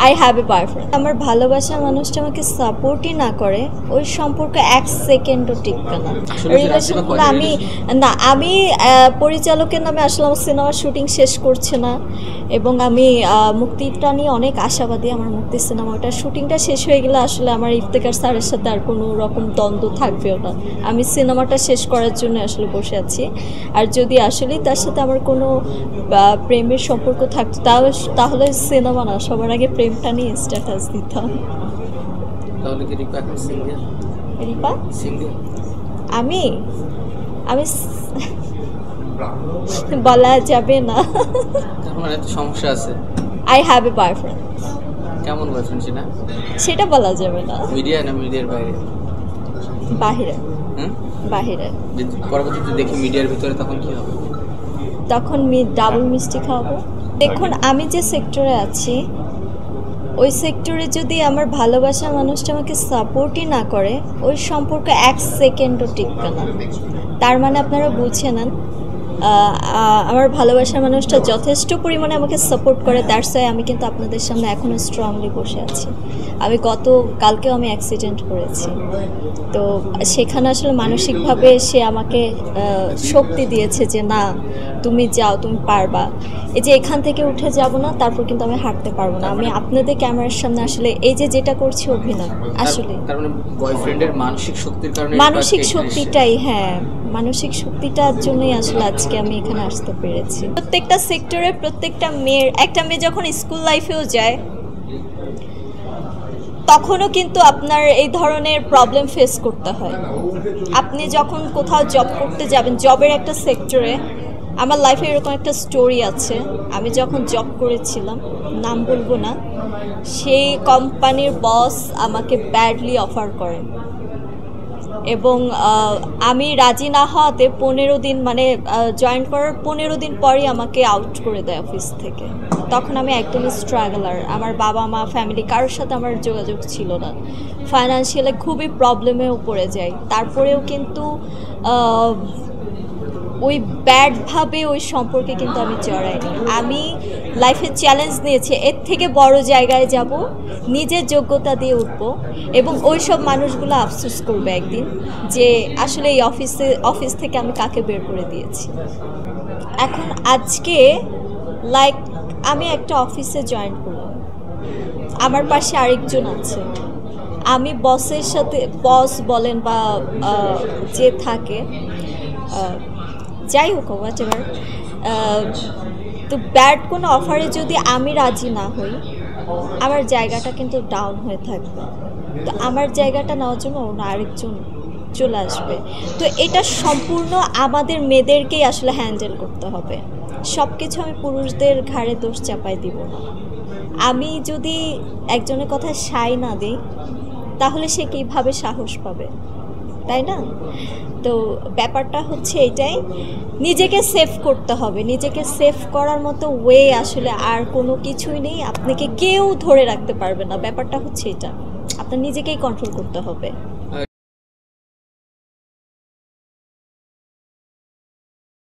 I have a boyfriend. আমার ভালোবাসা মানুষটা আমাকে সাপোর্টই না করে, ওই সম্পর্ক এক সেকেন্ডও টিকবে না। রিলেশনগুলো আমি পরিচালকের নামে আসলে আমার সিনেমার শুটিং শেষ করছে না, এবং আমি মুক্তিটা নিয়ে অনেক আশাবাদী। আমার মুক্তি সিনেমাটার শুটিংটা শেষ হয়ে গেলে আসলে আমার ইফতেখার স্যারের সাথে আর কোনো রকম দ্বন্দ্ব থাকবেও না। আমি সিনেমাটা শেষ করার জন্য আসলে বসে আছি। আর যদি আসলে তার সাথে আমার কোনো প্রেমের সম্পর্ক থাকতো তাহলে সিনেমা না, সবার আগে প্রেমটা নিয়ে স্ট্যাটাস দিতাম। তাহলে কি রিপা এখন সিঙ্গেল? রিপা সিঙ্গেল? আমি বলা যাবে না। তার মানে তো সমস্যা আছে। I have a boyfriend. কেমন বয়ফ্রেন্ড সেটা বলা যাবে না। মিডিয়া না মিডিয়ার বাইরে? বাহিরে। বাহিরে। পরবর্তীতে দেখি মিডিয়ার ভিতরে, তখন কি হবে? তখন ডাবল মিষ্টি খাওয়াবো। দেখুন, আমি যে সেক্টরে আছি ওই সেক্টরে যদি আমার ভালোবাসা মানুষটা আমাকে সাপোর্টই না করে, ওই সম্পর্ক এক সেকেন্ডও টিকবে না। তার মানে আপনারা বুঝে নেন, আমার ভালোবাসার মানুষটা যথেষ্ট পরিমাণে আমাকে সাপোর্ট করে। দ্যাটস ওয়াই আমি কিন্তু আপনাদের সামনে এখনও স্ট্রংলি বসে আছি। আমি কালকেও আমি অ্যাক্সিডেন্ট করেছি, তো সেখানে আসলে মানসিকভাবে সে আমাকে শক্তি দিয়েছে যে না, তুমি যাও, তুমি পারবা। এই যে এখান থেকে উঠে যাব না, তারপর কিন্তু আমি হাঁটতে পারবো না। আমি আপনাদের ক্যামেরার সামনে আসলে এই যে যেটা করছি অভিনয়, আসলে তার মানে বয়ফ্রেন্ডের মানসিক শক্তির কারণে, মানসিক শক্তিটাই, হ্যাঁ মানসিক শক্তিটার জন্যই আসলে আজকে আমি এখানে আসতে পেরেছি। প্রত্যেকটা সেক্টরে প্রত্যেকটা মেয়ের, একটা মেয়ে যখন স্কুল লাইফেও যায় তখনও কিন্তু আপনার এই ধরনের প্রবলেম ফেস করতে হয়। আপনি যখন কোথাও জব করতে যাবেন, জবের একটা সেক্টরে, আমার লাইফে এরকম একটা স্টোরি আছে। আমি যখন জব করেছিলাম, নাম বলবো না, সেই কোম্পানির বস আমাকে ব্যাডলি অফার করেন, এবং আমি রাজি না হওয়াতে 15 দিন, মানে জয়েন করার 15 দিন পরই আমাকে আউট করে দেয় অফিস থেকে। তখন আমি একদমই স্ট্রাগলার, আমার বাবা মা ফ্যামিলি কারোর সাথে আমার যোগাযোগ ছিল না, ফাইন্যান্সিয়ালি খুবই প্রবলেমেও পড়ে যাই। তারপরেও কিন্তু ওই ব্যাডভাবে ওই সম্পর্কে কিন্তু আমি জড়াইনি। আমি লাইফে চ্যালেঞ্জ নিয়েছি, এর থেকে বড় জায়গায় যাব, নিজের যোগ্যতা দিয়ে উঠব, এবং ওই সব মানুষগুলো আফসোস করবে একদিন যে আসলে এই অফিস থেকে আমি কাকে বের করে দিয়েছি। এখন আজকে আমি একটা অফিসে জয়েন করলাম, আমার পাশে আরেকজন আছে, আমি বসের সাথে, বস বলেন বা যে থাকে, যাই হোক হোয়াট এভার, তো ব্যাড কোনো অফারে যদি আমি রাজি না হই, আমার জায়গাটা কিন্তু ডাউন হয়ে থাকবে। তো আমার জায়গাটা নেওয়ার জন্য অন্য আরেকজন চলে আসবে। তো এটা সম্পূর্ণ আমাদের মেয়েদেরকেই আসলে হ্যান্ডেল করতে হবে। সব কিছু আমি পুরুষদের ঘাড়ে দোষ চাপাই দিব না। আমি যদি একজনের কথা সায় না দিই, তাহলে সে কীভাবে সাহস পাবে, তাই না? তো ব্যাপারটা হচ্ছে এটাই, নিজেকে সেভ করতে হবে। নিজেকে সেভ করার মতো ওয়ে আসলে আর কোনো কিছুই নেই। আপনাকে কেউ ধরে রাখতে পারবে না। ব্যাপারটা হচ্ছে এটা, আপনার নিজেকেই কন্ট্রোল করতে হবে।